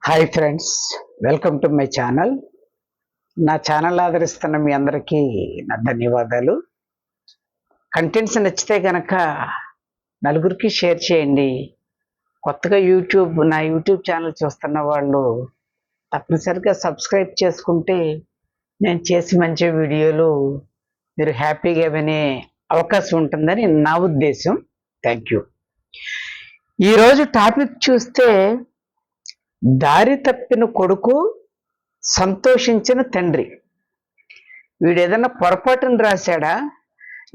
Hi friends, welcome to my channel. నా channel ఆదరిస్తున్న మీ అందరికీ నా ధన్యవాదాలు. కంటెంట్స్ నచ్చితే కనుక నలుగురికి షేర్ చేయండి. కొత్తగా నా యూట్యూబ్ ఛానల్ చూస్తున్న వాళ్ళు తప్పనిసరిగా సబ్స్క్రైబ్ చేసుకుంటే నేను చేసి మంచి వీడియోలు మీరు హ్యాపీగా వినే అవకాశం ఉంటుందని నా ఉద్దేశం. Thank you. ఈరోజు టాపిక్ చూస్తే దారి తప్పిన కొడుకు, సంతోషించిన తండ్రి. వీడు ఏదన్నా పొరపాటును రాశాడా,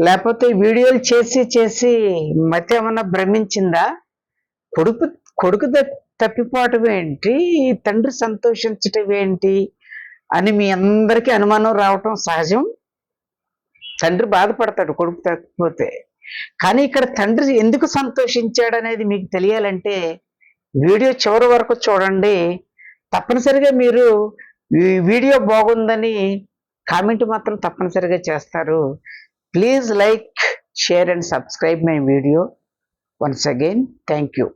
లేకపోతే వీడియోలు చేసి చేసి మతి ఏమన్నా భ్రమించిందా? కొడుకు తప్పిపోవటం ఏంటి, తండ్రి సంతోషించటం ఏంటి అని మీ అందరికీ అనుమానం రావటం సహజం. తండ్రి బాధపడతాడు కొడుకు తప్పిపోతే, కానీ ఇక్కడ తండ్రి ఎందుకు సంతోషించాడనేది మీకు తెలియాలంటే వీడియో చివరి వరకు చూడండి. తప్పనిసరిగా మీరు ఈ వీడియో బాగుందని కామెంట్ మాత్రం తప్పనిసరిగా చేస్తారు. Please like, share and subscribe my video. Once again thank you.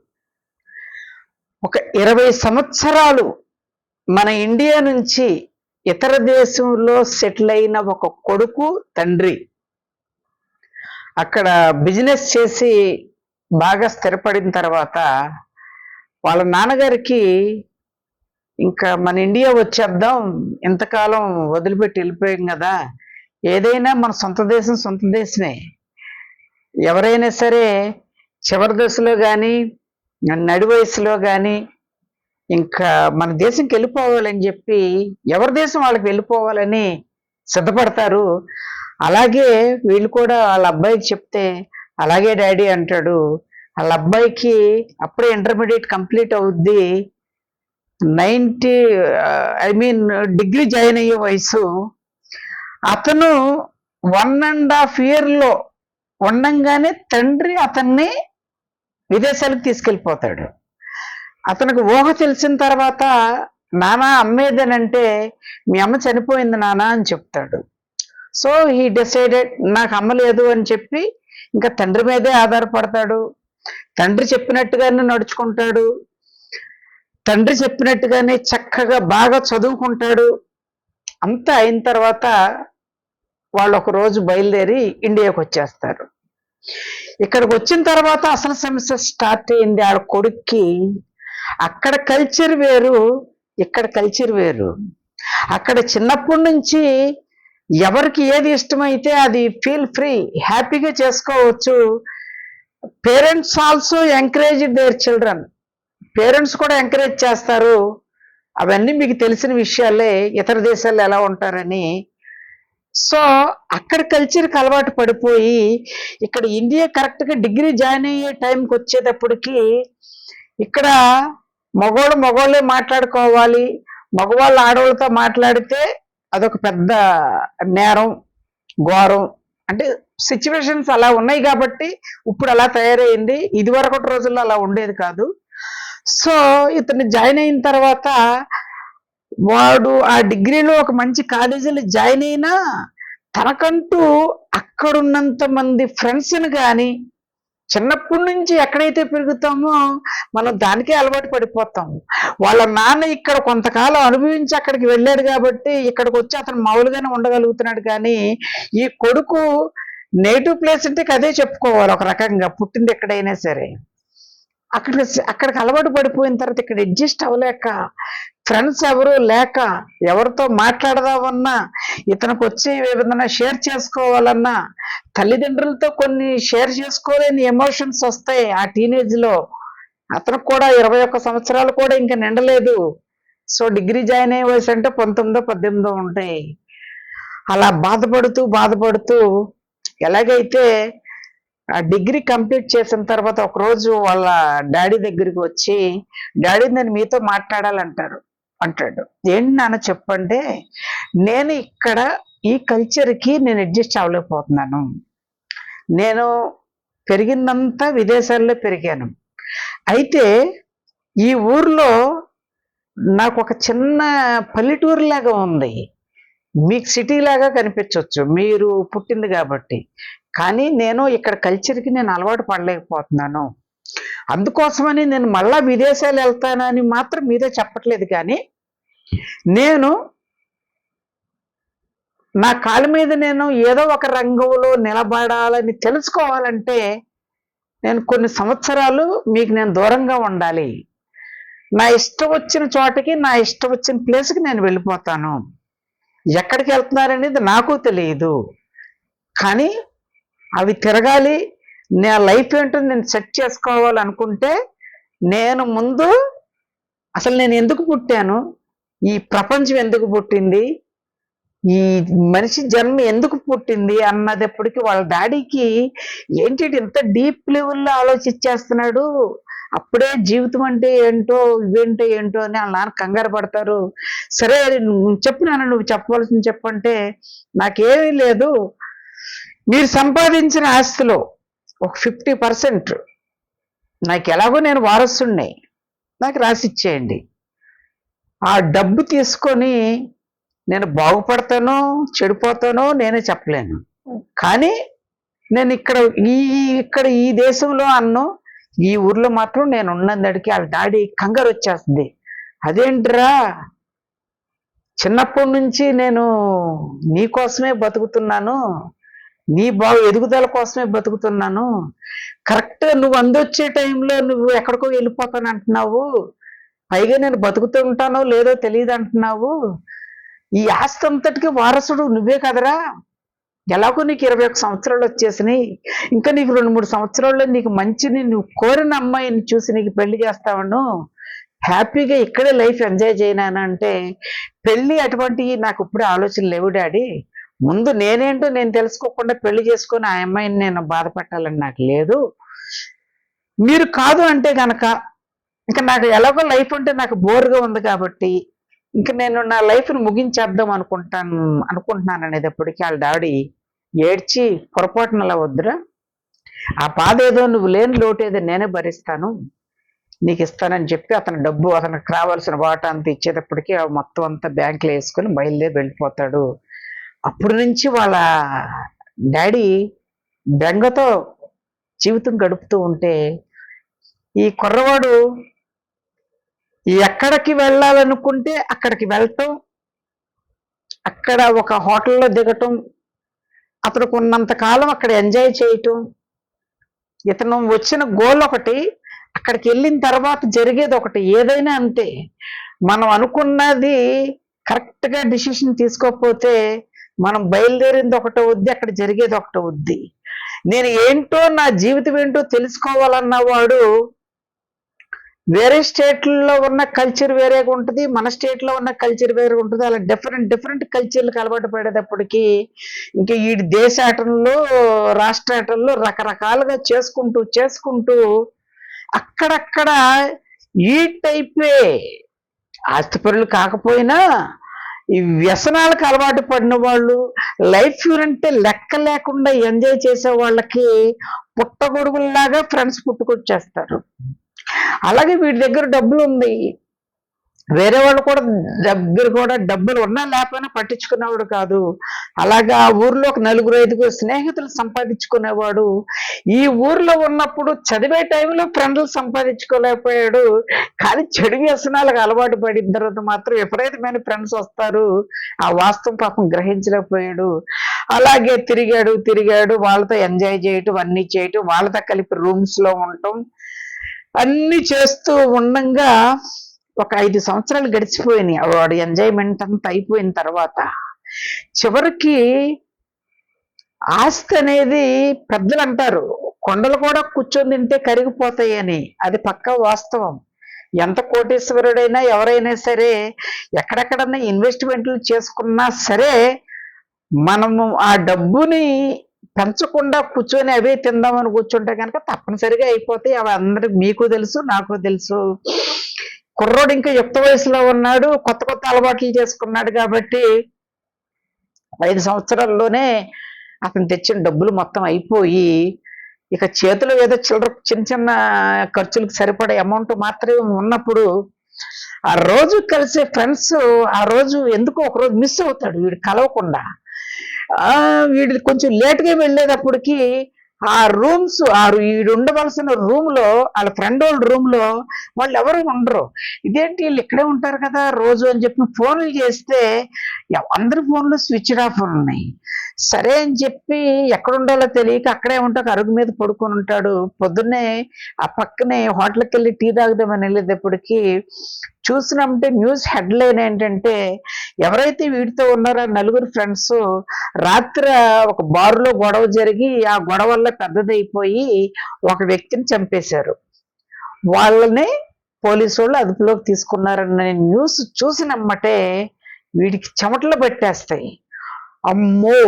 ఒక 20 సంవత్సరాలు మన ఇండియా నుంచి ఇతర దేశంలో సెటిల్ అయిన ఒక కొడుకు, తండ్రి అక్కడ బిజినెస్ చేసి బాగా స్థిరపడిన తర్వాత వాళ్ళ నాన్నగారికి ఇంకా మన ఇండియా వచ్చేద్దాం, ఇంతకాలం వదిలిపెట్టి వెళ్ళిపోయాం కదా, ఏదైనా మన సొంత దేశమే. ఎవరైనా సరే చివరి దశలో కానీ నడి వయసులో కానీ ఇంకా మన దేశంకి వెళ్ళిపోవాలని చెప్పి ఎవరి దేశం వాళ్ళకి వెళ్ళిపోవాలని సిద్ధపడతారు. అలాగే వీళ్ళు కూడా వాళ్ళ అబ్బాయికి చెప్తే అలాగే డాడీ అంటాడు. వాళ్ళ అబ్బాయికి అప్పుడే ఇంటర్మీడియట్ కంప్లీట్ అవుద్ది. 90 డిగ్రీ జాయిన్ అయ్యే వయసు. అతను 1.5 yearలో ఉండంగానే తండ్రి అతన్ని విదేశాలకు తీసుకెళ్ళిపోతాడు. అతనికి ఊహ తెలిసిన తర్వాత నాన్న అమ్మేదనంటే మీ అమ్మ చనిపోయింది నాన్న అని చెప్తాడు. సో హీ డిసైడెడ్ నాకు అమ్మ లేదు అని చెప్పి ఇంకా తండ్రి మీదే ఆధారపడతాడు. తండ్రి చెప్పినట్టుగానే నడుచుకుంటాడు. తండ్రి చెప్పినట్టుగానే చక్కగా బాగా చదువుకుంటాడు. అంతా అయిన తర్వాత వాళ్ళు ఒక రోజు బయలుదేరి ఇండియాకి వచ్చేస్తారు. ఇక్కడికి వచ్చిన తర్వాత అసలు సమస్య స్టార్ట్ అయింది. ఆ కొడుక్కి అక్కడ కల్చర్ వేరు, ఇక్కడ కల్చర్ వేరు. అక్కడ చిన్నప్పటి నుంచి ఎవరికి ఏది ఇష్టమైతే అది ఫీల్ ఫ్రీ, హ్యాపీగా చేసుకోవచ్చు. Parents also encourage their children. Parents కూడా ఎంకరేజ్ చేస్తారు. అవన్నీ మీకు తెలిసిన విషయాలే, ఇతర దేశాల్లో ఎలా ఉంటారని. సో అక్కడ కల్చర్కి అలవాటు పడిపోయి ఇక్కడ ఇండియా కరెక్ట్గా డిగ్రీ జాయిన్ అయ్యే టైంకి వచ్చేటప్పటికి ఇక్కడ మగవాళ్ళే మాట్లాడుకోవాలి. మగవాళ్ళు ఆడవాళ్ళతో మాట్లాడితే అదొక పెద్ద నేరం, ఘోరం. అంటే సిచ్యువేషన్స్ అలా ఉన్నాయి కాబట్టి ఇప్పుడు అలా తయారైంది. ఇదివరకటి రోజుల్లో అలా ఉండేది కాదు. సో ఇతను జాయిన్ అయిన తర్వాత వాడు ఆ డిగ్రీలో ఒక మంచి కాలేజీలో జాయిన్ అయినా తనకంటూ అక్కడున్నంత మంది ఫ్రెండ్స్ని కానీ, చిన్నప్పటి నుంచి ఎక్కడైతే పెరుగుతామో మనం దానికే అలవాటు పడిపోతాము. వాళ్ళ నాన్న ఇక్కడ కొంతకాలం అనుభవించి అక్కడికి వెళ్ళాడు కాబట్టి ఇక్కడికి వచ్చి అతను మామూలుగానే ఉండగలుగుతున్నాడు. కానీ ఈ కొడుకు నేటివ్ ప్లేస్ అంటే అదే చెప్పుకోవాలి. ఒక రకంగా పుట్టింది ఎక్కడైనా సరే అక్కడికి అలవాటు పడిపోయిన తర్వాత ఇక్కడ అడ్జస్ట్ అవ్వలేక, ఫ్రెండ్స్ ఎవరు లేక, ఎవరితో మాట్లాడదామన్నా, ఇతనికి వచ్చి ఏదైనా షేర్ చేసుకోవాలన్నా తల్లిదండ్రులతో కొన్ని షేర్ చేసుకోలేని ఎమోషన్స్ వస్తాయి ఆ టీనేజ్లో. అతనికి కూడా 21 సంవత్సరాలు కూడా ఇంకా నిండలేదు. సో డిగ్రీ జాయిన్ అయ్యే వయసు అంటే 19-18 ఉంటాయి. అలా బాధపడుతూ ఎలాగైతే ఆ డిగ్రీ కంప్లీట్ చేసిన తర్వాత ఒకరోజు వాళ్ళ డాడీ దగ్గరికి వచ్చి, డాడీ నేను మీతో మాట్లాడాలంటాడు. ఏంటి నాన్న చెప్పంటే, నేను ఇక్కడ ఈ కల్చర్కి నేను అడ్జస్ట్ అవ్వలేకపోతున్నాను. నేను పెరిగిందంతా విదేశాల్లో పెరిగాను. అయితే ఈ ఊర్లో నాకు ఒక చిన్న పల్లెటూరు లాగా ఉంది. మీకు సిటీ లాగా కనిపించవచ్చు మీరు పుట్టింది కాబట్టి, కానీ నేను ఇక్కడ కల్చర్కి నేను అలవాటు పడలేకపోతున్నాను. అందుకోసమని నేను మళ్ళా విదేశాలు వెళ్తానని మాత్రం మీతో చెప్పట్లేదు, కానీ నేను నా కాళ్ళ మీద నేను ఏదో ఒక రంగంలో నిలబడాలని తెలుసుకోవాలంటే నేను కొన్ని సంవత్సరాలు మీకు నేను దూరంగా ఉండాలి. నా ఇష్టం వచ్చిన చోటకి, నా ఇష్టం వచ్చిన ప్లేస్కి నేను వెళ్ళిపోతాను. ఎక్కడికి వెళ్తున్నారనేది నాకు తెలియదు, కానీ అవి తిరగాలి. నా లైఫ్ ఏంటో నేను సెట్ చేసుకోవాలనుకుంటే నేను ముందు అసలు నేను ఎందుకు పుట్టాను, ఈ ప్రపంచం ఎందుకు పుట్టింది, ఈ మనిషి జన్మ ఎందుకు పుట్టింది అన్నదప్పటికి వాళ్ళ డాడీకి ఏంటి ఇంత డీప్ లెవెల్లో ఆలోచించేస్తున్నాడు. అప్పుడే జీవితం అంటే ఏంటో ఇవేంటో ఏంటో అని వాళ్ళ నాన్న కంగారు పడతారు. సరే చెప్పు నాన్న, నువ్వు చెప్పవలసింది చెప్పంటే నాకేమీ లేదు, మీరు సంపాదించిన ఆస్తిలో ఒక 50% నాకు ఎలాగో నేను వారసుడిని, నాకు రాసిచ్చేయండి. ఆ డబ్బు తీసుకొని నేను బాగుపడతానో చెడిపోతానో నేనే చెప్పలేను, కానీ నేను ఇక్కడ ఈ దేశంలో అన్నో ఈ ఊర్లో మాత్రం నేను ఉన్నందడికి వాళ్ళ డాడీ కంగారు వచ్చేస్తుంది. అదేంట్రా, చిన్నప్పటి నుంచి నేను నీ కోసమే బతుకుతున్నాను, నీ ఎదుగుదల కోసమే బతుకుతున్నాను, కరెక్ట్గా నువ్వు అందొచ్చే టైంలో నువ్వు ఎక్కడికో వెళ్ళిపోతాను అంటున్నావు, పైగా నేను బతుకుతూ ఉంటానో లేదో తెలియదు అంటున్నావు. ఈ ఆస్తి అంతటికి వారసుడు నువ్వే కదరా, ఎలాగో నీకు 21 సంవత్సరాలు వచ్చేసినాయి, ఇంకా నీకు 2-3 సంవత్సరాల్లో నీకు మంచిని నువ్వు కోరిన అమ్మాయిని చూసి నీకు పెళ్లి చేస్తావను, హ్యాపీగా ఇక్కడే లైఫ్ ఎంజాయ్ చేయనానంటే పెళ్ళి అటువంటివి నాకు ఇప్పుడే ఆలోచన లేవు డాడీ. ముందు నేనేంటో నేను తెలుసుకోకుండా పెళ్లి చేసుకొని ఆ అమ్మాయిని నేను బాధపట్టాలని నాకు లేదు. మీరు కాదు అంటే గనక ఇంకా నాకు ఎలాగో లైఫ్ అంటే నాకు బోర్గా ఉంది కాబట్టి ఇంకా నేను నా లైఫ్ని ముగించేద్దాం అనుకుంటున్నాను అనేటప్పటికీ వాళ్ళ డాడీ ఏడ్చి, పొరపాటున అలా వద్దురా, ఆ బాధ ఏదో నువ్వు లేని లోటు ఏదో నేనే భరిస్తాను, నీకు ఇస్తానని చెప్పి అతను డబ్బు అతనికి రావాల్సిన వాటా అంత ఇచ్చేటప్పటికి మొత్తం అంతా బ్యాంకులో వేసుకొని బయలుదేరి వెళ్ళిపోతాడు. అప్పటి నుంచి వాళ్ళ డాడీ బెంగతో జీవితం గడుపుతూ ఉంటే ఈ కుర్రవాడు ఎక్కడికి వెళ్ళాలనుకుంటే అక్కడికి వెళ్ళటం, అక్కడ ఒక హోటల్లో దిగటం, అతనికి ఉన్నంత కాలం అక్కడ ఎంజాయ్ చేయటం. ఇతను వచ్చిన గోల్ ఒకటి, అక్కడికి వెళ్ళిన తర్వాత జరిగేది ఒకటి. ఏదైనా అంతే, మనం అనుకున్నది కరెక్ట్గా డిసిషన్ తీసుకోకపోతే మనం బయలుదేరింది ఒకటో వద్ది, అక్కడ జరిగేది ఒకటో వద్ది. నేను ఏంటో నా జీవితం ఏంటో తెలుసుకోవాలన్నవాడు వేరే స్టేట్లలో ఉన్న కల్చర్ వేరేగా ఉంటుంది, మన స్టేట్లో ఉన్న కల్చర్ వేరేగా ఉంటుంది. అలా డిఫరెంట్ కల్చర్లకు అలవాటు పడేటప్పటికీ ఇంకా ఈ దేశాటంలో రాష్ట్రాటంలో రకరకాలుగా చేసుకుంటూ అక్కడక్కడ ఈ టైపే ఆస్తిపరులు కాకపోయినా ఈ వ్యసనాలకు అలవాటు పడిన వాళ్ళు, లైఫ్ అంటే లెక్క లేకుండా ఎంజాయ్ చేసే వాళ్ళకి పుట్టగొడుగుల్లాగా ఫ్రెండ్స్ పుట్టుకొచ్చేస్తారు. అలాగే వీడి దగ్గర డబ్బులు ఉంది, వేరే వాళ్ళు కూడా డబ్బులు ఉన్నా లేకపోయినా పట్టించుకునేవాడు కాదు. అలాగా ఆ ఊర్లో ఒక 4-5 స్నేహితులు సంపాదించుకునేవాడు. ఈ ఊర్లో ఉన్నప్పుడు చదివే టైంలో ఫ్రెండ్లు సంపాదించుకోలేకపోయాడు, కానీ చెడు వ్యసనాలకు అలవాటు పడిన తర్వాత మాత్రం విపరీతమైన ఫ్రెండ్స్ వస్తారు. ఆ వాస్తవం పాపం గ్రహించలేకపోయాడు. అలాగే తిరిగాడు, వాళ్ళతో ఎంజాయ్ చేయటం, అన్నీ చేయటం, వాళ్ళతో కలిపి రూమ్స్లో ఉండటం, అన్నీ చేస్తూ ఉండంగా ఒక 5 సంవత్సరాలు గడిచిపోయినాయి. వాడు ఎంజాయ్మెంట్ అంతా అయిపోయిన తర్వాత చివరికి ఆస్తి అనేది పెద్దలు అంటారు, కొండలు కూడా కూర్చొని తింటే కరిగిపోతాయి అని. అది పక్కా వాస్తవం. ఎంత కోటీశ్వరుడైనా ఎవరైనా సరే ఎక్కడెక్కడన్నా ఇన్వెస్ట్మెంట్లు చేసుకున్నా సరే మనము ఆ డబ్బుని పెంచకుండా కూర్చొని అవే తిందామని కూర్చుంటే కనుక తప్పనిసరిగా అయిపోతాయి. అవి అందరికి మీకు తెలుసు, నాకు తెలుసు. కుర్రోడు ఇంకా యుక్త వయసులో ఉన్నాడు, కొత్త అలవాట్లు చేసుకున్నాడు కాబట్టి 5 సంవత్సరాల్లోనే అతను తెచ్చిన డబ్బులు మొత్తం అయిపోయి ఇక చేతిలో ఏదో చిన్న ఖర్చులకు సరిపడే అమౌంట్ మాత్రమే ఉన్నప్పుడు ఆ రోజు కలిసే ఫ్రెండ్స్ ఆ రోజు ఎందుకో ఒకరోజు మిస్ అవుతాడు వీడు కలవకుండా. వీడు కొంచెం లేట్గా వెళ్ళేటప్పటికి ఆ రూమ్స్ ఈడు ఉండవలసిన రూమ్ లో వాళ్ళ ఫ్రెండ్ వాళ్ళ రూమ్ లో వాళ్ళు ఎవరు ఉండరు. ఇదేంటి వీళ్ళు ఇక్కడే ఉంటారు కదా రోజు అని చెప్పి ఫోన్లు చేస్తే అందరి ఫోన్లు స్విచ్ ఆఫ్ ఉన్నాయి. సరే అని చెప్పి ఎక్కడ ఉండాలో తెలియక అక్కడే ఉంటాక అరుగు మీద పడుకొని ఉంటాడు. పొద్దున్నే ఆ పక్కనే హోటల్కి వెళ్ళి టీ తాగుదామని వెళ్ళేటప్పటికి చూసినామంటే న్యూస్ హెడ్లైన్ ఏంటంటే, ఎవరైతే వీడితో ఉన్నారో నలుగురు ఫ్రెండ్స్ రాత్రి ఒక బారులో గొడవ జరిగి ఆ గొడవ వల్ల పెద్దదైపోయి ఒక వ్యక్తిని చంపేశారు. వాళ్ళని పోలీసు వాళ్ళు అదుపులోకి తీసుకున్నారన్న న్యూస్ చూసినమ్మటే వీడికి చెమటలు పట్టేస్తాయి. అమ్మో,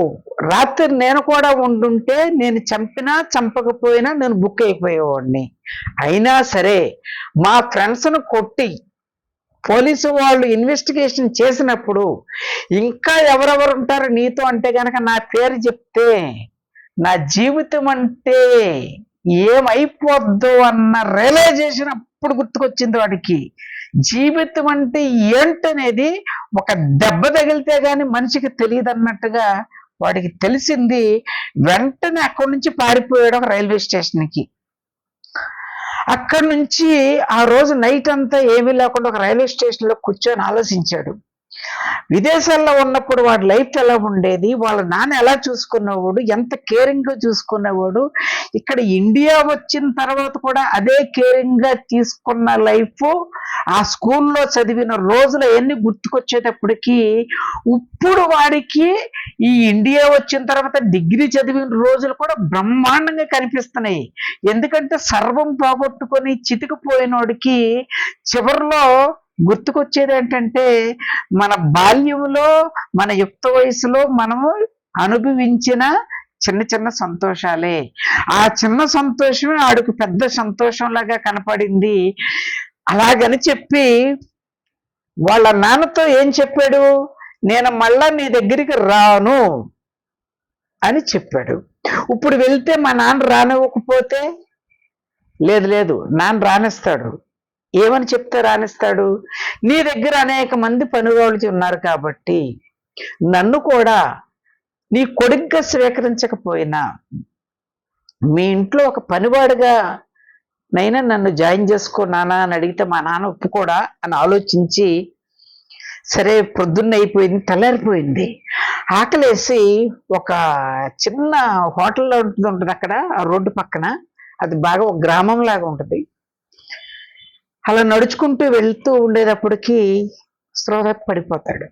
రాత్రి నేను కూడా ఉండుంటే నేను చంపినా చంపకపోయినా నేను బుక్ అయిపోయేవాడిని. అయినా సరే మా ఫ్రెండ్స్ను కొట్టి పోలీసు వాళ్ళు ఇన్వెస్టిగేషన్ చేసినప్పుడు ఇంకా ఎవరెవరు ఉంటారు నీతో అంటే గనక నా పేరు చెప్తే నా జీవితం అంటే ఏమైపోద్దు అన్న రియలైజేషన్ అప్పుడు గుర్తుకొచ్చింది వాడికి. జీవితం అంటే ఏంటనేది ఒక దెబ్బ తగిలితే గాని మనిషికి తెలియదు అన్నట్టుగా వాడికి తెలిసింది. వెంటనే అక్కడి నుంచి పారిపోయాడు ఒక రైల్వే స్టేషన్కి. అక్కడి నుంచి ఆ రోజు నైట్ అంతా ఏమీ లేకుండా ఒక రైల్వే స్టేషన్లో కూర్చొని ఆలోచించాడు. విదేశాల్లో ఉన్నప్పుడు వాడి లైఫ్ ఎలా ఉండేది, వాళ్ళ నాన్న ఎలా చూసుకునేవాడు, ఎంత కేరింగ్గా చూసుకునేవాడు, ఇక్కడ ఇండియా వచ్చిన తర్వాత కూడా అదే కేరింగ్గా తీసుకున్న లైఫ్, ఆ స్కూల్లో చదివిన రోజులు ఎన్ని గుర్తుకొచ్చేటప్పటికి ఇప్పుడు వాడికి ఈ ఇండియా వచ్చిన తర్వాత డిగ్రీ చదివిన రోజులు కూడా బ్రహ్మాండంగా కనిపిస్తున్నాయి. ఎందుకంటే సర్వం పోగొట్టుకొని చితికిపోయినోడికి చివరిలో గుర్తుకొచ్చేది ఏంటంటే మన బాల్యంలో మన యుక్త వయసులో మనము అనుభవించిన చిన్న చిన్న సంతోషాలే. ఆ చిన్న సంతోషమే ఆడికి పెద్ద సంతోషంలాగా కనపడింది. అలాగని చెప్పి వాళ్ళ నాన్నతో ఏం చెప్పాడు, నేను మళ్ళా నీ దగ్గరికి రాను అని చెప్పాడు. ఇప్పుడు వెళ్తే మా నాన్న రానివ్వకపోతే, లేదు లేదు నాన్న రానిస్తాడు. ఏమని చెప్తే రానిస్తాడు, నీ దగ్గర అనేక మంది పనివాళ్ళు ఉన్నారు కాబట్టి నన్ను కూడా నీ కొడుగ్గా స్వీకరించకపోయినా మీ ఇంట్లో ఒక పనివాడుగా నైనా నన్ను జాయిన్ చేసుకో నాన్న అని అడిగితే మా నాన్న ఒప్పుకోడా అని ఆలోచించి, సరే పొద్దున్న అయిపోయింది, తెల్లారిపోయింది, ఆకలేసి ఒక చిన్న హోటల్లో ఉంటుంది అక్కడ ఆ రోడ్డు పక్కన, అది బాగా ఒక గ్రామం లాగా ఉంటుంది. అలా నడుచుకుంటూ వెళ్తూ ఉండేటప్పటికి స్పృహ పడిపోతాడు.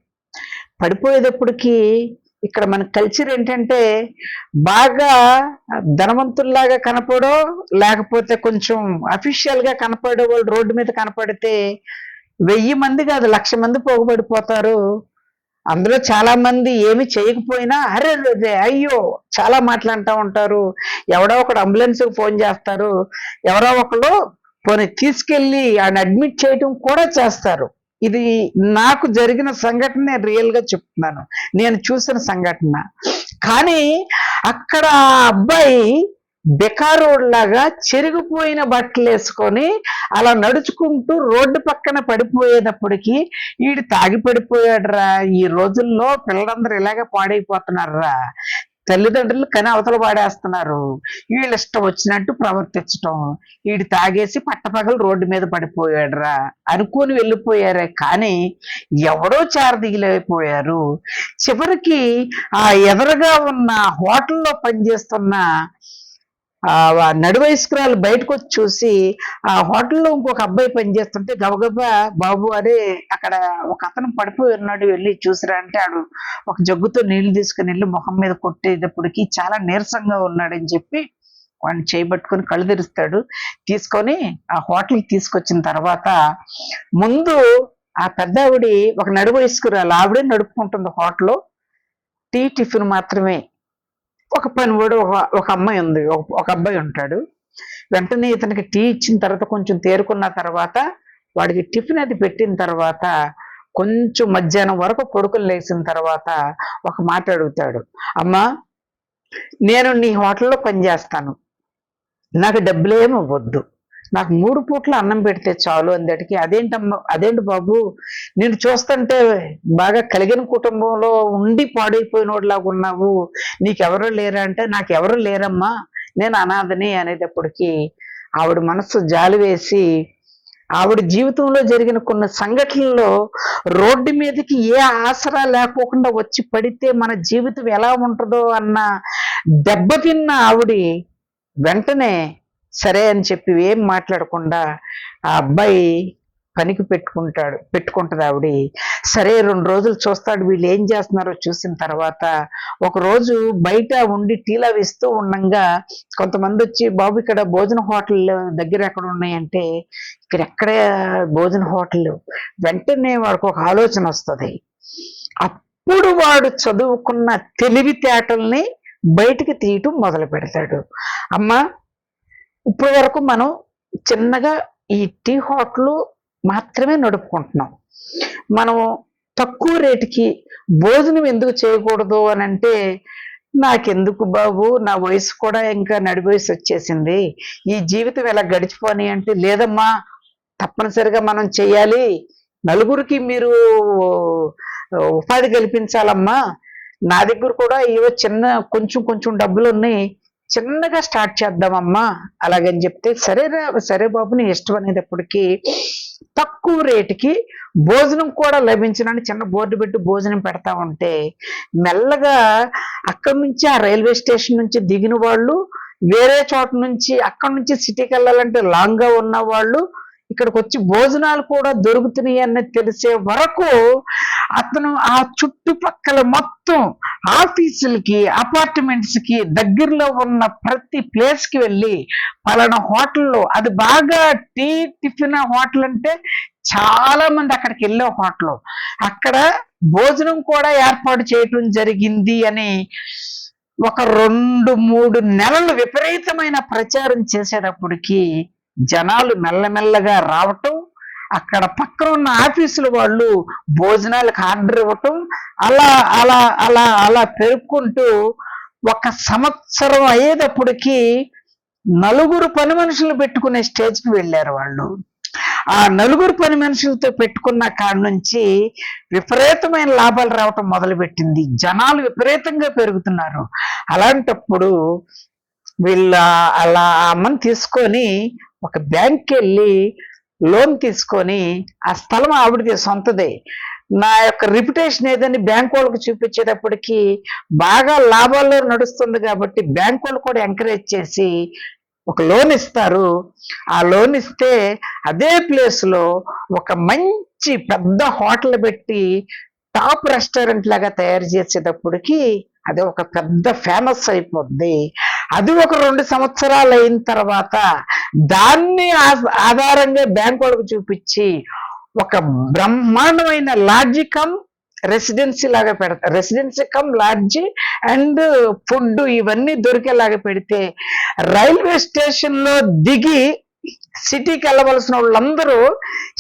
పడిపోయేటప్పటికి ఇక్కడ మన కల్చర్ ఏంటంటే బాగా ధనవంతుల్లాగా కనపడో లేకపోతే కొంచెం అఫీషియల్గా కనపడే వాళ్ళు రోడ్డు మీద కనపడితే 1000 మంది కాదు 1,00,000 మంది పోగుపడిపోతారు. అందులో చాలా మంది ఏమి చేయకపోయినా అరే అయ్యో చాలా మాట్లాడుతూ ఉంటారు. ఎవడో ఒకడు అంబులెన్స్కి ఫోన్ చేస్తారు, ఎవరో ఒకళ్ళు పోనీ తీసుకెళ్ళి ఆయన అడ్మిట్ చేయటం కూడా చేస్తారు. ఇది నాకు జరిగిన సంఘటన, నేను రియల్గా చెప్తున్నాను, నేను చూసిన సంఘటన. కానీ అక్కడ ఆ అబ్బాయి బెకారోడ్లాగా చెరిగిపోయిన బట్టలు వేసుకొని అలా నడుచుకుంటూ రోడ్డు పక్కన పడిపోయేటప్పటికి వీడు తాగి పడిపోయాడురా. ఈ రోజుల్లో పిల్లలందరూ ఇలాగే పాడైపోతున్నారా, తల్లిదండ్రులు కని అవతల పాడేస్తున్నారు, వీళ్ళు ఇష్టం వచ్చినట్టు ప్రవర్తించటం, వీడు తాగేసి పట్టపగలు రోడ్డు మీద పడిపోయాడురా అనుకుని వెళ్ళిపోయారే కానీ ఎవడో చారదిగిలేకపోయారు. చివరికి ఆ ఎదురుగా ఉన్న హోటల్లో పనిచేస్తున్న నడువయస్కురాలు బయటకు వచ్చి చూసి ఆ హోటల్లో ఇంకొక అబ్బాయి పనిచేస్తుంటే గబగబా బాబు అదే అక్కడ ఒక అతను పడిపోయి ఉన్నాడు, వెళ్ళి చూసిరా అంటే ఆడు ఒక జగ్గుతో నీళ్లు తీసుకుని వెళ్ళి మొహం మీద కొట్టేటప్పటికి చాలా నీరసంగా ఉన్నాడని చెప్పి వాడిని చేయబట్టుకొని కళ్ళు తెరుస్తాడు. తీసుకొని ఆ హోటల్కి తీసుకొచ్చిన తర్వాత ముందు ఆ పెద్ద ఆవిడి ఒక నడువయస్కురాలు ఆవిడే నడుపుకుంటుంది హోటల్, టీ టిఫిన్ మాత్రమే. ఒక పనివాడు ఒక అమ్మాయి ఉంది, ఒక అబ్బాయి ఉంటాడు. వెంటనే ఇతనికి టీ ఇచ్చిన తర్వాత కొంచెం తేరుకున్న తర్వాత వాడికి టిఫిన్ అది పెట్టిన తర్వాత కొంచెం మధ్యాహ్నం వరకు కొడుకులు లేచిన తర్వాత ఒక మాట అడుగుతాడు, అమ్మా నేను నీ హోటల్లో పనిచేస్తాను, నాకు డబ్బులేమో వద్దు, నాకు 3 పూట్ల అన్నం పెడితే చాలు అందటికి. అదేంటి బాబు, నేను చూస్తుంటే బాగా కలిగిన కుటుంబంలో ఉండి పాడైపోయినోడ్లాగా ఉన్నావు, నీకెవరూ లేరా అంటే, నాకెవరూ లేరమ్మా, నేను అనాథని అనేటప్పటికి ఆవిడ మనసు జాలి వేసి ఆవిడ జీవితంలో జరిగిన కొన్ని సంఘటనల్లో రోడ్డు మీదకి ఏ ఆసరా లేకోకుండా వచ్చి పడితే మన జీవితం ఎలా ఉంటుందో అన్న దెబ్బతిన్న ఆవిడ వెంటనే సరే అని చెప్పి ఏం మాట్లాడకుండా ఆ అబ్బాయి పనికి పెట్టుకుంటది ఆవిడ. సరే 2 రోజులు చూస్తాడు వీళ్ళు ఏం చేస్తున్నారో. చూసిన తర్వాత ఒక రోజు బయట ఉండి టీలా వేస్తూ ఉండంగా కొంతమంది వచ్చి బాబు ఇక్కడ భోజన హోటల్ దగ్గర ఎక్కడ ఉన్నాయంటే ఇక్కడ ఎక్కడే భోజన హోటల్. వెంటనే వాడికి ఒక ఆలోచన వస్తుంది. అప్పుడు వాడు చదువుకున్న తెలివితేటల్ని బయటికి తీయటం మొదలు పెడతాడు. అమ్మా ఇప్పటి వరకు మనం చిన్నగా ఈ టీ హోటల్ మాత్రమే నడుపుకుంటున్నాం. మనం తక్కువ రేటుకి భోజనం ఎందుకు చేయకూడదు అని అంటే, నాకెందుకు బాబు, నా వయసు కూడా ఇంకా నడి వయసు వచ్చేసింది, ఈ జీవితం ఎలా గడిచిపోని అంటే, లేదమ్మా తప్పనిసరిగా మనం చెయ్యాలి, నలుగురికి మీరు ఉపాధి కల్పించాలమ్మా, నా దగ్గర కూడా ఏవో చిన్న కొంచెం డబ్బులు ఉన్నాయి, చిన్నగా స్టార్ట్ చేద్దామమ్మా అలాగని చెప్తే, సరే బాబు నీ ఇష్టం అనేటప్పటికీ తక్కువ రేటుకి భోజనం కూడా లభించనని చిన్న బోర్డు పెట్టి భోజనం పెడతా ఉంటే, మెల్లగా అక్కడి నుంచి ఆ రైల్వే స్టేషన్ నుంచి దిగిన వాళ్ళు, వేరే చోట నుంచి అక్కడి నుంచి సిటీకి వెళ్ళాలంటే లాంగ్ గా ఉన్న వాళ్ళు ఇక్కడికి వచ్చి భోజనాలు కూడా దొరుకుతున్నాయి అన్నది తెలిసే వరకు అతను ఆ చుట్టుపక్కల మొత్తం ఆఫీసులకి అపార్ట్మెంట్స్ కి దగ్గరలో ఉన్న ప్రతి ప్లేస్ కి వెళ్ళి పలానా హోటల్లో, అది బాగా టిఫిన్ హోటల్ అంటే చాలా మంది అక్కడికి వెళ్ళే హోటల్, అక్కడ భోజనం కూడా ఏర్పాటు చేయటం జరిగింది అని ఒక 2-3 నెలలు విపరీతమైన ప్రచారం చేసేటప్పటికి జనాలు మెల్లమెల్లగా రావటం, అక్కడ పక్కన ఉన్న ఆఫీసుల వాళ్ళు భోజనాలకు ఆర్డర్ ఇవ్వటం, అలా అలా అలా అలా పెరుక్కుంటూ 1 సంవత్సరం అయ్యేటప్పటికి 4 పని మనుషులు పెట్టుకునే స్టేజ్కి వెళ్ళారు వాళ్ళు. ఆ 4 పని మనుషులతో పెట్టుకున్న కాడ నుంచి విపరీతమైన లాభాలు రావటం మొదలుపెట్టింది. జనాలు విపరీతంగా పెరుగుతున్నారు. అలాంటప్పుడు వీళ్ళ అలా అమ్మని తీసుకొని ఒక బ్యాంక్కి వెళ్ళి లోన్ తీసుకొని, ఆ స్థలం ఆవిడది సొంతదే, నా యొక్క రిప్యుటేషన్ ఏదని బ్యాంక్ వాళ్ళకి చూపించేటప్పటికి బాగా లాభాల్లో నడుస్తుంది కాబట్టి బ్యాంక్ వాళ్ళు కూడా ఎంకరేజ్ చేసి ఒక లోన్ ఇస్తారు. ఆ లోన్ ఇస్తే అదే ప్లేస్లో ఒక మంచి పెద్ద హోటల్ పెట్టి టాప్ రెస్టారెంట్ లాగా తయారు చేసేటప్పటికి అది ఒక పెద్ద ఫేమస్ అయిపోద్ది. అది ఒక 2 సంవత్సరాలు అయిన తర్వాత దాన్ని ఆధారంగా బ్యాంక్ వాళ్ళకు చూపించి ఒక బ్రహ్మాండమైన లాడ్జి కమ్ రెసిడెన్సీ లాగా పెడతారు. Residency cum lodge and food ఇవన్నీ దొరికేలాగా పెడితే, రైల్వే స్టేషన్ లో దిగి సిటీకి వెళ్ళవలసిన వాళ్ళందరూ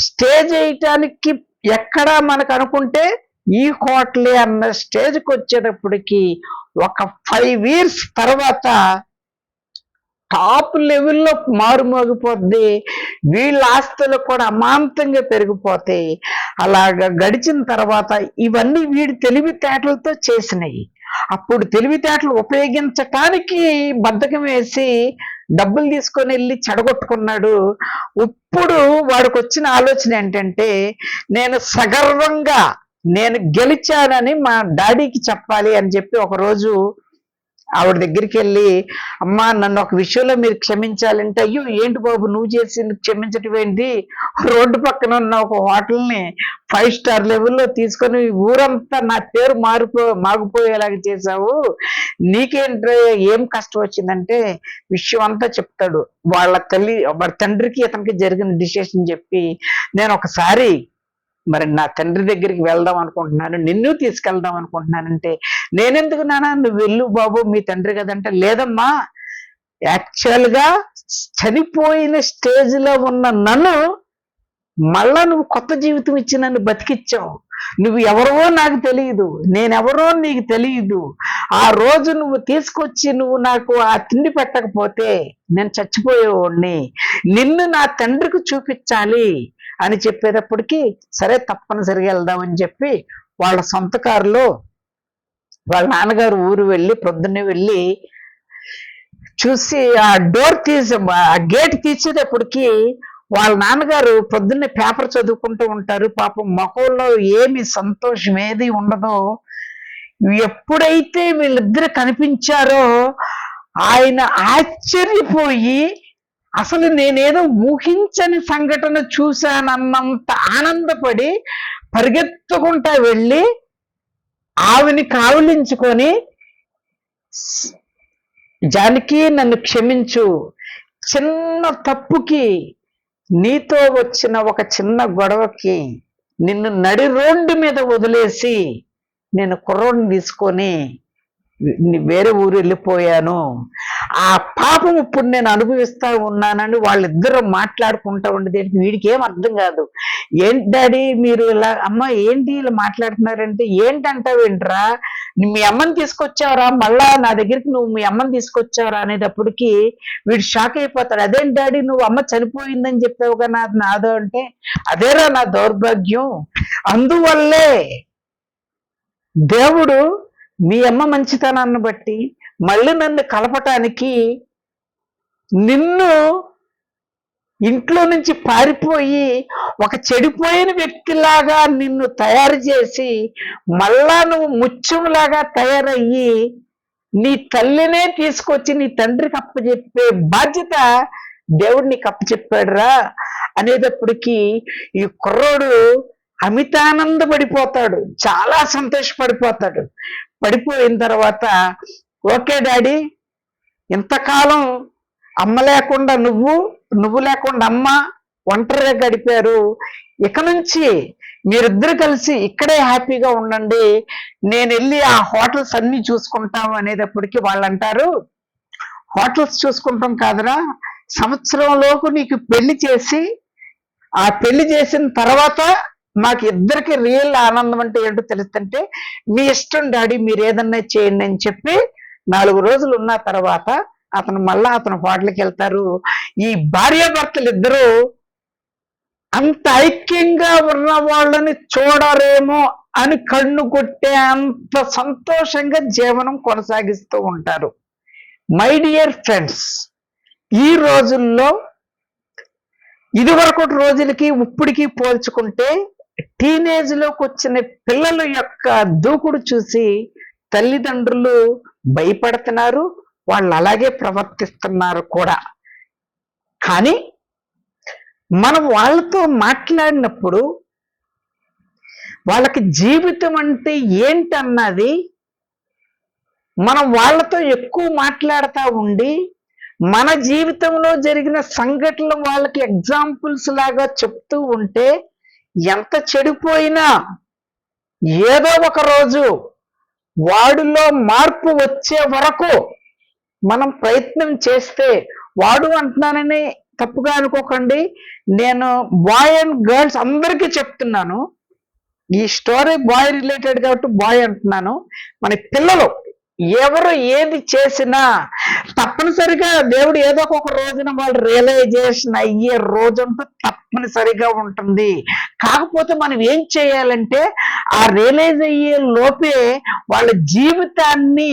స్టేజ్ వేయటానికి ఎక్కడ మనకు అనుకుంటే ఈ హోటలే అన్న స్టేజ్కి వచ్చేటప్పటికి ఒక 5 years తర్వాత టాప్ లెవెల్లో మారుమోగిపోద్ది. వీళ్ళ ఆస్తులు కూడా అమాంతంగా పెరిగిపోతాయి. అలాగా గడిచిన తర్వాత ఇవన్నీ వీడి తెలివితేటలతో చేసినాయి. అప్పుడు తెలివితేటలు ఉపయోగించటానికి బద్ధకం వేసి డబ్బులు తీసుకొని వెళ్ళి చెడగొట్టుకున్నాడు. ఇప్పుడు వాడికి వచ్చిన ఆలోచన ఏంటంటే, నేను సగర్వంగా నేను గెలిచానని మా డాడీకి చెప్పాలి అని చెప్పి ఒకరోజు ఆవిడ దగ్గరికి వెళ్ళి, అమ్మా నన్ను ఒక విషయంలో మీరు క్షమించాలంటే, అయ్యో ఏంటి బాబు నువ్వు చేసి క్షమించటం ఏంటి, రోడ్డు పక్కన ఉన్న ఒక హోటల్ని 5 star లెవెల్లో తీసుకొని ఊరంతా నా పేరు మాగిపోయేలాగా చేశావు, నీకేంటి ఏం కష్టం వచ్చిందంటే విషయం అంతా చెప్తాడు. వాళ్ళ తండ్రికి ఇతనికి జరిగిన డిసిషన్ చెప్పి, నేను ఒకసారి మరి నా తండ్రి దగ్గరికి వెళ్దాం అనుకుంటున్నాను, నిన్ను తీసుకెళ్దాం అనుకుంటున్నానంటే, నేనెందుకు నాన్న నువ్వు వెళ్ళు బాబు మీ తండ్రి కదంటే, లేదమ్మా యాక్చువల్గా చనిపోయిన స్టేజ్లో ఉన్న నన్ను మళ్ళా నువ్వు కొత్త జీవితం ఇచ్చి నన్ను బతికిచ్చావు, నువ్వు ఎవరో నాకు తెలియదు, నేనెవరో నీకు తెలియదు, ఆ రోజు నువ్వు తీసుకొచ్చి నువ్వు నాకు ఆ తిండి పెట్టకపోతే నేను చచ్చిపోయేవాడిని, నిన్ను నా తండ్రికి చూపించాలి అని చెప్పేటప్పటికి సరే తప్పనిసరిగా వెళ్దామని చెప్పి వాళ్ళ సొంత కారులో వాళ్ళ నాన్నగారు ఊరు వెళ్ళి ప్రొద్దున్నే వెళ్ళి చూసి ఆ డోర్ తీసి ఆ గేట్ తీసేటప్పటికి వాళ్ళ నాన్నగారు పొద్దున్నే పేపర్ చదువుకుంటూ ఉంటారు. పాపం మొఖంలో ఏమి సంతోషం ఏది ఉండదో. ఎప్పుడైతే వీళ్ళిద్దరు కనిపించారో ఆయన ఆశ్చర్యపోయి, అసలు నేనేదో ఊహించని సంఘటన చూశానన్నంత ఆనందపడి పరిగెత్తుకుంటా వెళ్ళి ఆవిని కావులించుకొని, జానకి నన్ను క్షమించు, చిన్న తప్పుకి, నీతో వచ్చిన ఒక చిన్న గొడవకి నిన్ను నడి రోడ్డు మీద వదిలేసి నేను కుర్రోడిని తీసుకొని వేరే ఊరు వెళ్ళిపోయాను. ఆ పాపం ఇప్పుడు నేను అనుభవిస్తా ఉన్నానని వాళ్ళిద్దరూ మాట్లాడుకుంటా ఉండేది. వీడికి ఏం అర్థం కాదు. ఏంటి డాడీ మీరు ఇలా, అమ్మ ఏంటి ఇలా మాట్లాడుతున్నారంటే, ఏంటంటావేంట్రా, మీ అమ్మని తీసుకొచ్చావరా, మళ్ళా నా దగ్గరికి నువ్వు మీ అమ్మని తీసుకొచ్చావరా అనేటప్పటికి వీడు షాక్ అయిపోతాడు. అదేంటి డాడీ నువ్వు అమ్మ చనిపోయిందని చెప్పావు కదా నాదో అంటే, అదేరా నా దౌర్భాగ్యం, అందువల్లే దేవుడు మీ అమ్మ మంచితనాన్ని బట్టి మళ్ళీ నన్ను కలపటానికి నిన్ను ఇంట్లో నుంచి పారిపోయి ఒక చెడిపోయిన వ్యక్తిలాగా నిన్ను తయారు చేసి మళ్ళా నువ్వు ముత్యంలాగా తయారయ్యి నీ తల్లినే తీసుకొచ్చి నీ తండ్రికి అప్పచెప్పే బాధ్యత దేవుడు నీకు అప్పచెప్పాడురా అనేటప్పటికీ ఈ కుర్రోడు అమితానందపడిపోతాడు, చాలా సంతోషపడిపోతాడు. పడిపోయిన తర్వాత, ఓకే డాడీ, ఇంతకాలం అమ్మ లేకుండా నువ్వు లేకుండా అమ్మ ఒంటరిగా గడిపారు, ఇక నుంచి మీరిద్దరు కలిసి ఇక్కడే హ్యాపీగా ఉండండి, నేను వెళ్ళి ఆ హోటల్స్ అన్ని చూసుకుంటాము అనేటప్పటికి వాళ్ళు అంటారు, హోటల్స్ చూసుకుంటాం కాదురా, సంవత్సరంలోపు నీకు పెళ్లి చేసి ఆ పెళ్లి చేసిన తర్వాత మాకు ఇద్దరికి రియల్ ఆనందం అంటే ఏంటో తెలుస్తుంటే మీ ఇష్టం డాడీ, మీరు ఏదన్నా చేయండి అని చెప్పి 4 రోజులు ఉన్న తర్వాత అతను హోటల్కి వెళ్తారు. ఈ భార్యాభర్తలు ఇద్దరు అంత ఐక్యంగా ఉన్న వాళ్ళని చూడరేమో అని కన్ను కొట్టే అంత సంతోషంగా జీవనం కొనసాగిస్తూ ఉంటారు. మై డియర్ ఫ్రెండ్స్, ఈ రోజుల్లో ఇదివరకు రోజులకి ఇప్పటికి పోల్చుకుంటే టీనేజ్ లోకి వచ్చిన పిల్లల యొక్క దూకుడు చూసి తల్లిదండ్రులు భయపడుతున్నారు, వాళ్ళు అలాగే ప్రవర్తిస్తున్నారు కూడా. కానీ మనం వాళ్ళతో మాట్లాడినప్పుడు వాళ్ళకి జీవితం అంటే ఏంటన్నది మనం వాళ్ళతో ఎక్కువ మాట్లాడుతూ ఉండి మన జీవితంలో జరిగిన సంఘటనలు వాళ్ళకి ఎగ్జాంపుల్స్ లాగా చెప్తూ ఉంటే ఎంత చెడిపోయినా ఏదో ఒక రోజు వాడిలో మార్పు వచ్చే వరకు మనం ప్రయత్నం చేస్తే, వాడు అంటున్నానని తప్పుగా అనుకోకండి, నేను బాయ్ అండ్ గర్ల్స్ అందరికీ చెప్తున్నాను, ఈ స్టోరీ బాయ్ రిలేటెడ్ కాబట్టి బాయ్ అంటున్నాను. మన పిల్లలు ఎవరు ఏది చేసినా తప్పనిసరిగా దేవుడు ఏదో ఒక రోజున వాళ్ళు రియలైజేషన్ అయ్యే రోజంటూ తప్పనిసరిగా ఉంటుంది. కాకపోతే మనం ఏం చేయాలంటే ఆ రియలైజ్ అయ్యే లోపే వాళ్ళ జీవితాన్ని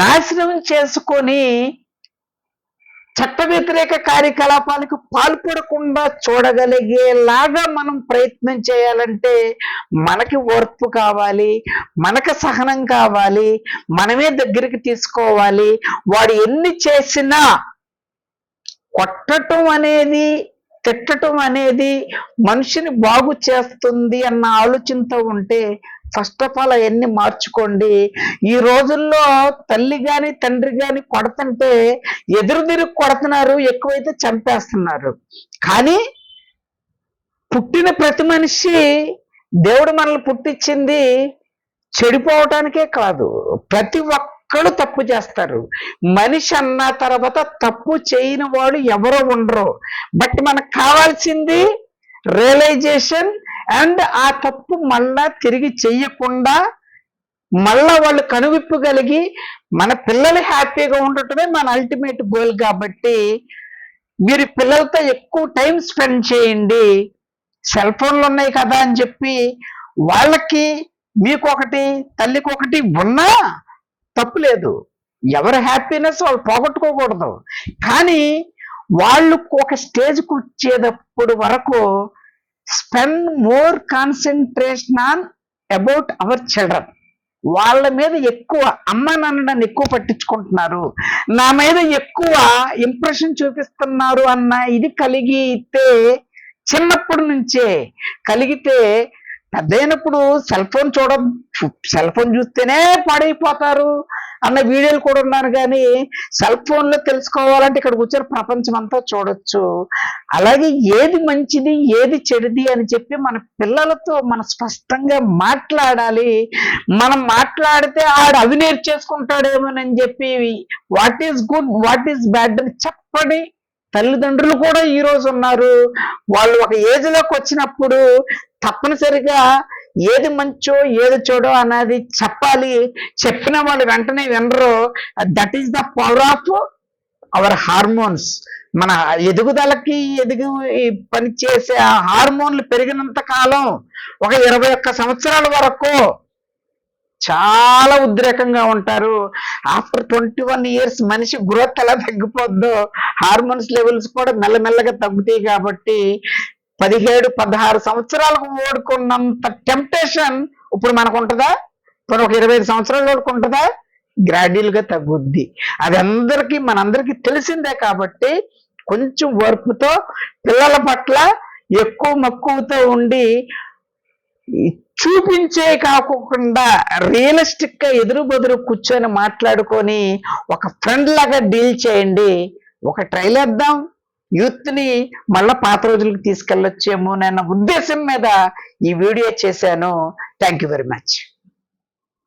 నాశనం చేసుకొని చట్ట వ్యతిరేక కార్యకలాపాలకు పాల్పడకుండా చూడగలిగేలాగా మనం ప్రయత్నం చేయాలంటే మనకి ఓర్పు కావాలి, మనకు సహనం కావాలి, మనమే దగ్గరికి తీసుకోవాలి. వాడు ఎన్ని చేసినా కొట్టడం అనేది, తిట్టడం అనేది మనిషిని బాగు చేస్తుంది అన్న ఆలోచనతో ఉంటే ఫస్ట్ ఆఫ్ ఆల్ అవన్నీ మార్చుకోండి. ఈ రోజుల్లో తల్లి గాని తండ్రి గాని కొడుతుంటే ఎదురు తిరిగి కొడుతున్నారు, ఎక్కువైతే చంపేస్తున్నారు. కానీ పుట్టిన ప్రతి మనిషి, దేవుడు మనల్ని పుట్టించింది చెడిపోవటానికే కాదు, ప్రతి ఒక్కడు తప్పు చేస్తారు. మనిషి అన్న తర్వాత తప్పు చేయని వాడు ఎవరో ఉండరు. బట్ మనకు కావాల్సింది రియలైజేషన్ అండ్ ఆ తప్పు మళ్ళా తిరిగి చెయ్యకుండా మళ్ళా వాళ్ళు కనువిప్పగలిగి మన పిల్లలు హ్యాపీగా ఉండటమే మన అల్టిమేట్ గోల్. కాబట్టి మీరు పిల్లలతో ఎక్కువ టైం స్పెండ్ చేయండి. సెల్ ఫోన్లు ఉన్నాయి కదా అని చెప్పి వాళ్ళకి మీకొకటి తల్లికి ఒకటి ఉన్నా తప్పు లేదు. ఎవరి హ్యాపీనెస్ వాళ్ళు పోగొట్టుకోకూడదు. కానీ వాళ్ళు ఒక స్టేజ్కి వచ్చేటప్పుడు వరకు spend more concentration on about our children. వాళ్ళ మీద ఎక్కువ అమ్మ నాన్నని ఎక్కువ పట్టించుకుంటున్నారు, నా మీద ఎక్కువ ఇంప్రెషన్ చూపిస్తున్నారు అన్న ఇది కలిగితే, చిన్నప్పటి నుంచే కలిగితే పెద్దయినప్పుడు సెల్ ఫోన్ చూస్తేనే పాడైపోతారు అన్న వీడియోలు కూడా ఉన్నారు. కానీ సెల్ ఫోన్లో తెలుసుకోవాలంటే ఇక్కడ కూర్చొని ప్రపంచం అంతా చూడొచ్చు. అలాగే ఏది మంచిది ఏది చెడుది అని చెప్పి మన పిల్లలతో మనం స్పష్టంగా మాట్లాడాలి. మనం మాట్లాడితే ఆడు అవి నేర్చేసుకుంటాడేమోనని చెప్పి what is good what is bad అని చెప్పండి. తల్లిదండ్రులు కూడా ఈ రోజు ఉన్నారు. వాళ్ళు ఒక ఏజ్ లోకి వచ్చినప్పుడు తప్పనిసరిగా ఏది మంచో ఏది చెడో అన్నది చెప్పాలి. చెప్పిన వాళ్ళు వెంటనే వినరు. That is the power of our hormones. మన ఎదుగుదలకి పనిచేసే ఆ హార్మోన్లు పెరిగినంత కాలం ఒక 21 సంవత్సరాల వరకు చాలా ఉద్రేకంగా ఉంటారు. ఆఫ్టర్ 21 years మనిషి గ్రోత్ ఎలా తగ్గిపోద్దో హార్మోన్స్ లెవెల్స్ కూడా మెల్లమెల్లగా తగ్గుతాయి. కాబట్టి 17-16 సంవత్సరాలకు ఓడుకున్నంత టెంప్టేషన్ ఇప్పుడు మనకు ఉంటుందా? ఇప్పుడు ఒక 25 సంవత్సరాలు ఓడుకుంటుందా? గ్రాడ్యువల్ గా తగ్గుద్ది. అది మనందరికీ తెలిసిందే. కాబట్టి కొంచెం ఓర్పుతో పిల్లల పట్ల ఎక్కువ మక్కువతో ఉండి చూపించే కాకుండా రియలిస్టిక్ గా ఎదురు బదురు కూర్చొని మాట్లాడుకొని ఒక ఫ్రెండ్ లాగా డీల్ చేయండి. ఒక ట్రైల్ వేద్దాం, యూత్ ని మళ్ళా పాత రోజులకు తీసుకెళ్ళొచ్చేమో అన్న ఉద్దేశం మీద ఈ వీడియో చేశాను. Thank you very much.